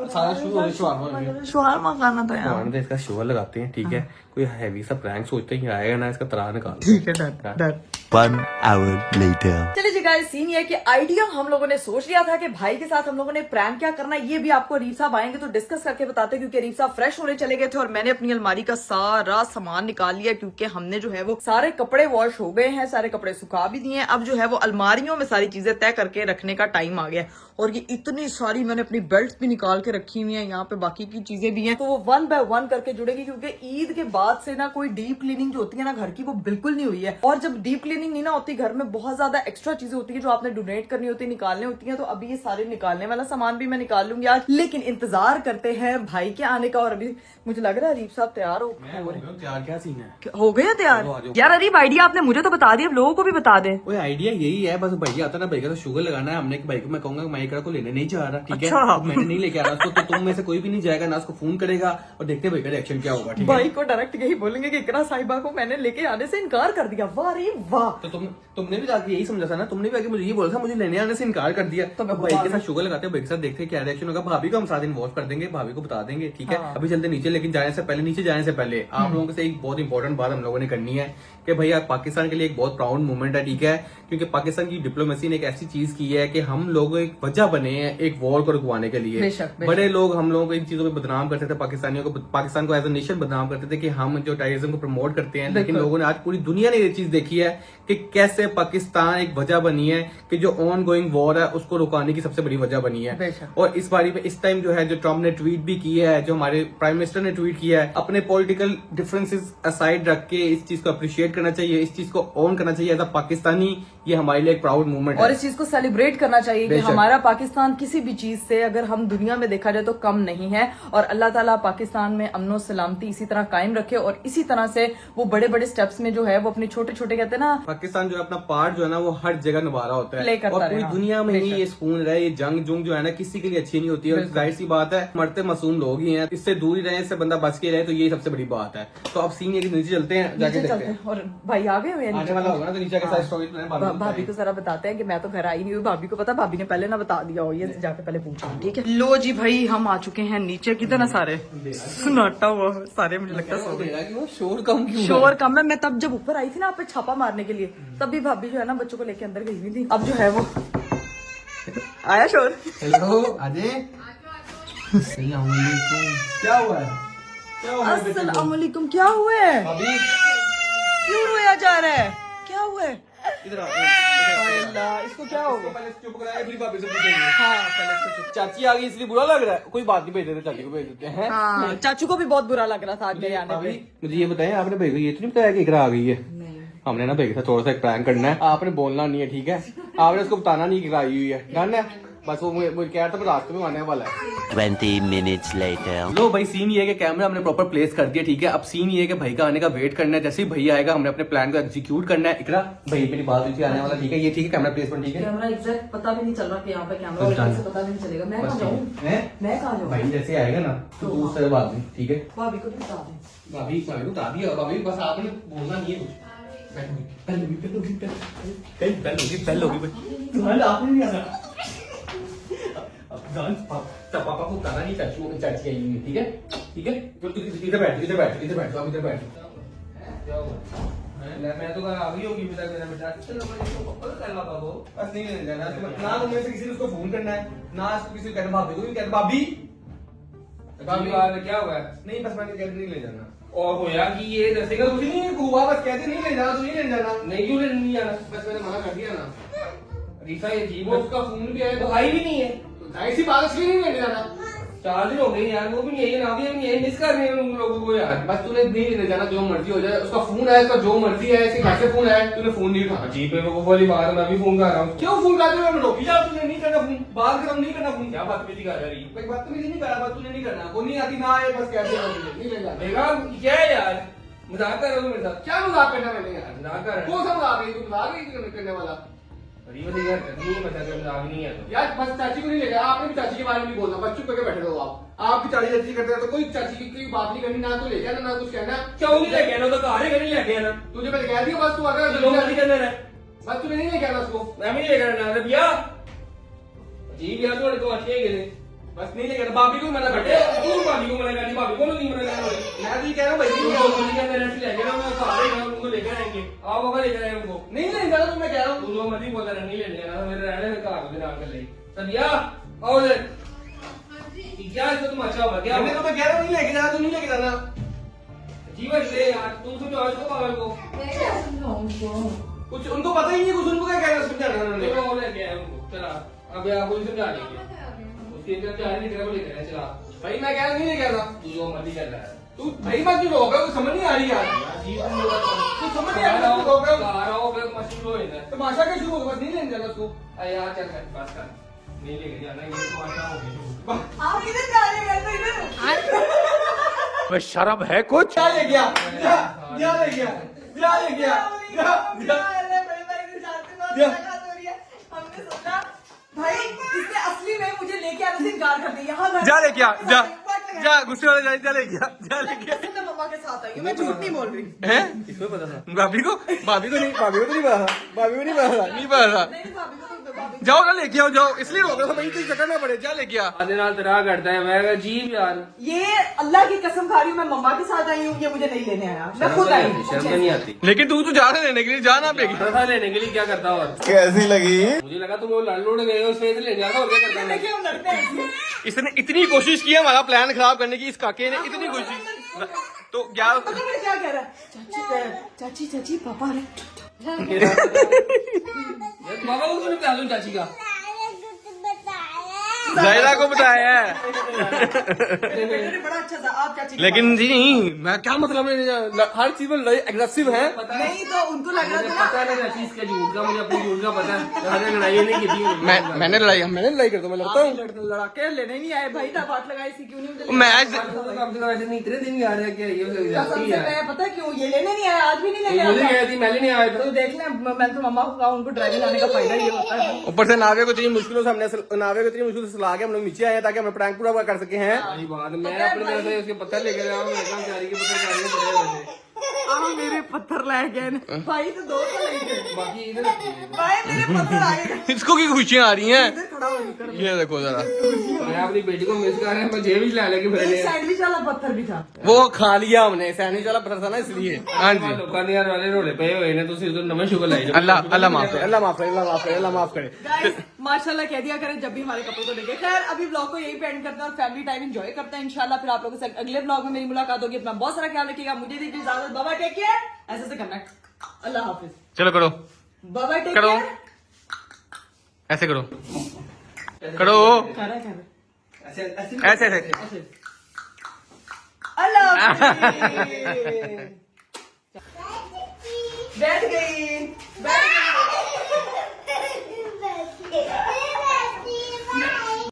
सारा शुरू हो गया। शवारमा खाना था यार। इसका शुगर लगाते हैं, ठीक है? कोई हैवी सा प्रैंक सोचते ही आएगा ना, इसका त्राह निकाल। ठीक है, डन। 1 hour later. चलिए जी गाइस, सीन ये है कि आइडिया हम लोगों ने सोच लिया था कि भाई के साथ हम लोगों ने प्रैंक क्या करना है, ये भी आपको अरीफ साहब आएंगे तो डिस्कस करके बताते, क्योंकि अरीफ साहब फ्रेश होने चले गए थे और मैंने अपनी अलमारी का सारा सामान निकाल लिया, क्योंकि हमने जो है वो सारे कपड़े वॉश हो गए हैं, सारे कपड़े सुखा भी दिए हैं। अब जो है वो अलमारियों में सारी चीजें तय करके रखने का टाइम आ गया। और ये इतनी सारी मैंने अपनी बेल्ट भी निकाल के रखी हुई है, यहाँ पे बाकी की चीजें भी हैं, तो वो 1 by 1 करके जुड़ेगी, क्योंकि ईद के बाद से ना कोई डीप क्लीनिंग जो होती है ना घर की, वो बिल्कुल नहीं हुई है। और जब डीप क्लीनिंग नहीं ना होती, घर में बहुत ज्यादा एक्स्ट्रा चीजें होती है जो आपने डोनेट करनी होती है, निकालने होती है। तो अभी ये सारे निकालने वाला सामान भी मैं निकाल लूंगी आज, लेकिन इंतजार करते हैं भाई के आने का। और अभी मुझे लग रहा है अरीफ साहब तैयार हो तैयार क्या सीन है? हो गए तैयार? यार अरीफ, आइडिया आपने मुझे तो बता दिया, अब लोगों को भी बता दे। कोई आइडिया यही है, बस भैया आता ना, भैया तो शुगर लगाना है हमने, भाई को मैं कहूंगा माइकरा को लेने नहीं जा रहा, ठीक है? तो मैंने नहीं लेके आ रहा उसको, तो तुम में से कोई भी नहीं जाएगा ना, उसको फोन करेगा और देखते हैं भाई का रिएक्शन क्या होगा, ठीक है? भाई को डायरेक्ट यही बोलेंगे कि इकरा साहिबा को मैंने लेके आने से इनकार कर दिया। वाह रे वाह। तो तुमने भी जाके यही समझा था ना, तुमने भी आके मुझे ये बोला था, मुझे लेने आने से इनकार कर दिया। तो भाई के साथ शुगर लगाते हैं, भाई के साथ देखते हैं क्या रिएक्शन होगा। भाभी को हम 7 दिन वॉश कर देंगे, भाभी को बता देंगे, ठीक है? अभी चलते नीचे, लेकिन नीचे जाने से पहले आप लोगों से एक बहुत इंपॉर्टेंट बात हम लोगों ने करनी है कि भैया पाकिस्तान के लिए एक बहुत प्राउड मूवमेंट है, ठीक है? क्योंकि पाकिस्तान की डिप्लोमेसी ने एक ऐसी चीज की है कि हम लोग एक वजह बने हैं एक वॉर को रुकवाने के लिए। बड़े लोग हम लोगों को इन चीजों को बदनाम करते थे, पाकिस्तानियों को, पाकिस्तान को एज ए नेशन बदनाम करते थे कि हम जो टेररिज्म को प्रमोट करते हैं, लेकिन लोगों ने आज पूरी दुनिया ने ये चीज देखी है कि कैसे पाकिस्तान एक वजह बनी है कि जो ऑन गोइंग वॉर है उसको रुकाने की सबसे बड़ी वजह बनी है। और इस बारी पे इस टाइम जो है, जो ट्रम्प ने ट्वीट भी किया है, जो हमारे प्राइम मिनिस्टर ने ट्वीट किया है, अपने पॉलिटिकल डिफरेंसेस असाइड रख के इस चीज को अप्रिशिएट करना चाहिए, इस चीज को ऑन करना चाहिए एज अ पाकिस्तानी। ये हमारे लिए एक प्राउड मूवमेंट है और इस चीज को सेलिब्रेट करना चाहिए कि हमारा पाकिस्तान किसी भी चीज से, अगर हम दुनिया में देखा जाए तो कम नहीं है। और अल्लाह ताला पाकिस्तान में अमनो सलामती इसी तरह कायम रखे, और इसी तरह से वो बड़े बड़े स्टेप्स में जो है वो अपने छोटे छोटे, कहते हैं ना, पाकिस्तान जो है अपना पार्ट जो है ना वो हर जगह निभा रहा होता है, और पूरी दुनिया में ही ये सुकून रहे। ये जंग जो है ना किसी के लिए अच्छी नहीं होती है, और जाहिर सी बात है मरते मासूम लोग ही हैं, इससे दूर ही रहे, इससे बंदा बच के रहे, तो ये सबसे बड़ी बात है। तो अब सीन ये नीचे चलते हैं, जाके देखते हैं। और भाई आ गए हुए आने वाला होगा ना, तो नीचे के साथ स्टोरी भाभी को जरा बताते हैं कि मैं तो घर आई नहीं हुई, भाभी को पता, भाभी ने पहले ना बता दिया हो, ये जाके पहले पूछा, ठीक है? लो जी भाई, हम आ चुके हैं नीचे। किधर ना सारे सुनाटा हुआ, सारे मुझे लगता है सो गए। शोर कम क्यों? शोर कम है। मैं तब जब ऊपर आई थी ना आप पे छापा मारने के लिए, तब भी भाभी जो है ना बच्चों को लेके अंदर गई हुई थी। अब जो है वो आया शोर। हेलो अजय, क्या हुआ है? अस्सलामुअलैकुम। क्या हुआ है? अभी क्यों रोया जा रहा है? क्या हुआ है? इधर आ अल्लाह, इसको क्या हो गया? पहले चुप कराया, अपनी भाभी से पूछेंगे। हाँ पहले इसको चुप। चाची आ गई इसलिए बुरा लग रहा है, कोई बात नहीं, भेज देते चाची को, भेज देते हैं। हाँ चाचू को भी बहुत बुरा लग रहा था आज मेरे आने पे। मुझे ये बताएं, आपने भाई को ये तो नहीं बताया कि इकरा आ गई है? हमने ना भाई के साथ थोड़ा सा एक प्रैंक करना है, आपने बोलना नहीं है, ठीक है? आपने उसको बताना नहीं कि इकरा आई हुई है, डन है? बस वो मुझे कह रहा था रास्ते में आने वाला है। 20 minutes later. लो भाई, सीन ये है कि कैमरा हमने प्रॉपर प्लेस कर दिया, ठीक है? अब सीन ये है कि भाई का आने का वेट करना है, जैसे ही भैया आएगा हमने अपने प्लान को एग्जीक्यूट करना है। इकरा भाई मेरी बात हुई थी, आने वाला, ठीक है? ये ठीक है, कैमरा प्लेसमेंट ठीक है? कैमरा एग्जैक्ट पता भी नहीं चल रहा कि यहाँ पे कैमरा और से पता भी नहीं चलेगा। मैं कहाँ जाऊँ? मैं कहाँ जाऊँ? भाई जैसे आएगा ना तो दूसरे बात नहीं, ठीक है? भाभी को भी बता दें। भाभी को बता दिया, भाभी बस आपने बोलना नहीं है कुछ। पहल होगी तुम्हारे आपने नहीं आना। पापा को बताना नहीं, चाची आई हुई है, ठीक है? ठीक है, इधर बैठ, इधर बैठ, इधर बैठ, आप इधर बैठ। क्या हुआ? मैं तो आ गई होगी मेरा बेटा। चलो बस नहीं लेने जाना ना, उनमें से किसी ने उसको फोन करना है ना, उसको किसी को कहना, भाभी को भी कहना, भाभी क्या हुआ? नहीं बस मैंने कहते नहीं ले जाना। और होया कि ये दसेगा कुछ नहीं हुआ, बस कहते नहीं ले जाना, तो नहीं ले जाना। नहीं क्यों नहीं जाना? बस मैंने मना कर दिया ना। रीसा ये जीव, उसका फोन भी आया, तो आई भी नहीं है, ऐसी बात इसलिए नहीं लेने जाना। 4 दिन हो गए यार, वो भी नहीं है, ना भी नहीं है, मिस कर रहे हैं उन लोगों को यार। बस तूने नहीं लेने जाना, जो मर्जी हो जाए। उसका फोन आया, उसका जो मर्जी है, ऐसे घर से फोन आया, तूने फोन नहीं उठाना। जी पे वो वाली बात मैं भी फोन कर रहा हूँ। क्यों फोन कर रहे हो? मैं रोकी जा, तूने नहीं करना फोन, बात कर, नहीं करना फोन। क्या बात मेरी कर रही? कोई बात तो नहीं कर रहा, बात तूने नहीं करना, वो नहीं आती ना आए, बस कहते हैं नहीं ले जाना। क्या है यार, मजाक कर रहे हो मेरे साथ? क्या मजाक करना मैंने यार? मजाक कर रहा है, कौन सा मजाक है? तू मजाक नहीं करने वाला यार। बस चाची को नहीं लेगा, आपने भी चाची के बारे में नहीं बोलना, बस चुप करके बैठे रहो। आप भी चाची करते हैं तो कोई चाची की बात नहीं करनी, ना तो ले जाना ना कुछ कहना। क्यों नहीं लेके आना? तो घर ही नहीं लेके आना, तुझे मैंने कह दिया। बस तू अगर बस तुम्हें नहीं लेके आना उसको, मैं भी नहीं लेकर आना भैया जी। भैया थोड़े तो अच्छे गए, बस नहीं लेकर। भाभी को मना कर, तू भाभी को मना कर, भाभी को नहीं मना कर। मैं भी कह रहा हूँ भाई उनको लेकर आएंगे, आओ बाबा लेकर आए उनको। नहीं ले जाना, तो मैं कह रहा हूँ तू जो मर्जी बोलता नहीं लेने जाना, मेरे रहने में कहा कर ले भैया। आओ क्या इसको तुम अच्छा होगा क्या? मैं तो कह रहा हूँ नहीं लेके जाना, तू नहीं लेके जाना। जीवन ले यार, तुम समझाओ इसको पागल को। कुछ उनको पता ही नहीं, कुछ उनको क्या कहना समझाना उन्होंने। वो लेके आए उनको, चला अब आपको समझा देंगे। उसके अंदर 4 लीटर को लेकर चला। भाई मैं कह रहा नहीं लेके आना, तू जो मर्जी कर रहा है तू। भाई बात जो होगा वो समझ नहीं आ रही यार, तू समझ नहीं आ रहा। तू होगा आ रहा हो, फिर मशहूर हो जाए तमाशा का शुरू होगा, नहीं लेने जाना उसको। यार चल बस कर, नहीं लेके जाना, ये तमाशा हो गया। आप किधर जा रहे हैं? मैं तो इधर शर्म है कुछ? क्या ले गया? क्या ले गया? क्या ले गया? हमने सोचा भाई इसने असली में मुझे लेके आने से इनकार कर दिया। यहाँ जा ले गया, जा गुस्से वाले जा ले गया, जा ले गया। मैं मम्मा के साथ आई हूँ, मैं झूठ नहीं बोल रही। हैं? किसको पता था? भाभी को नहीं, भाभी को तो नहीं पता था, नहीं पता था। नहीं भाभी को तो भाभी जाओ ना लेके आओ, जाओ, इसलिए रोक रहा था भाई, तुझे चक्कर ना पड़े, जा लेके आ। आधे नाल तरह करता है, मैं अजीब यार। ये अल्लाह की कसम खा रही हूँ, मैं मम्मा के साथ आई हूँ, ये मुझे नहीं लेने आया, मैं खुद आई हूँ। शर्म नहीं आती। लेकिन तू जा रहा है लेने के लिए, जाना पड़ेगा। लेने के लिए क्या करता? और कैसी लगी? मुझे लगा तुम वो लड़ गए हो, उसमें ले जाता और क्या करता है? देखिए हम लड़ते हैं। इसने इतनी कोशिश की हमारा प्लान खराब करने की, इस काके ने इतनी कोशिश, तो क्या पता नहीं क्या कह रहा है? चाची चाची पापा ने बाबा को नहीं बता दूं चाची का, जायरा को बताया है। बेटे ने बड़ा अच्छा था, आप चाची को लेकिन जी नहीं, मैं क्या मतलब हर चीज में एग्रेसिव है। नहीं तो उनको लग रहा था पता नहीं इसका झूठ का, मुझे अपनी झूठ का पता है। लड़ाई नहीं की थी मैंने लड़ाई करता हूँ, मैं लड़ता हूँ। लड़ाके लेने नहीं आए भाई, था बात लगाई थी, क्यों नहीं मुझे मैं ऐसे नहीं, इतने दिन आ रहा है कसम से मैं पता है क्यों ये लेने नहीं आया, आज भी नहीं लेने मुझे आया। गया थी, मैं नहीं आया था। तो देख ले, मैंने तो मम्मा को कहा उनको ड्राइविंग आने का फायदा ये होता है। ऊपर से नावे को इतनी मुश्किलों से हमने नावे को इतनी मुश्किल से सला के हम लोग नीचे आए ताकि हम प्रैंक पूरा कर सके हैं। मैं अपने तरफ से उसके पत्थर लेके आया हूँ, मेरे पत्थर लाए गए भाई, तो 2 तो नहीं थे बाकी इधर भाई, मेरे पत्थर आ गए। इसको की खुशियाँ आ रही हैं। इधर खड़ा हो निकर, ये देखो जरा, मैं अपनी बेटी को मिस कर रहा है, मैं जेब ही ला लेके फिर एक सैंडविच वाला पत्थर भी था, वो खा लिया हमने, सैंडविच वाला पत्थर था ना इसलिए। हाँ जी, लोगों ने यार वाले रोले पे हुए ने, तुसी उधर नमे शुगर लाई अल्लाह माफ करे, अल्लाह माफ करे, अल्लाह माफ करे, अल्लाह माफ करे। गाइस माशाल्लाह कह दिया करें जब भी हमारे कपड़ों को देखे। खैर अभी ब्लॉग को यही पेंड करते हैं और फैमिली टाइम एंजॉय करते हैं। इंशाल्लाह फिर आप लोगों से अगले ब्लॉग में मेरी मुलाकात होगी। अपना बहुत सारा ख्याल रखिएगा, मुझे दीजिए इजाजत, बाबा टेक केयर, ऐसे से करना है। अल्लाह हाफिज। चलो करो। बाबा टेक करो केयर। ऐसे करो करो कर रहा ऐसे ऐसे बैठ गई।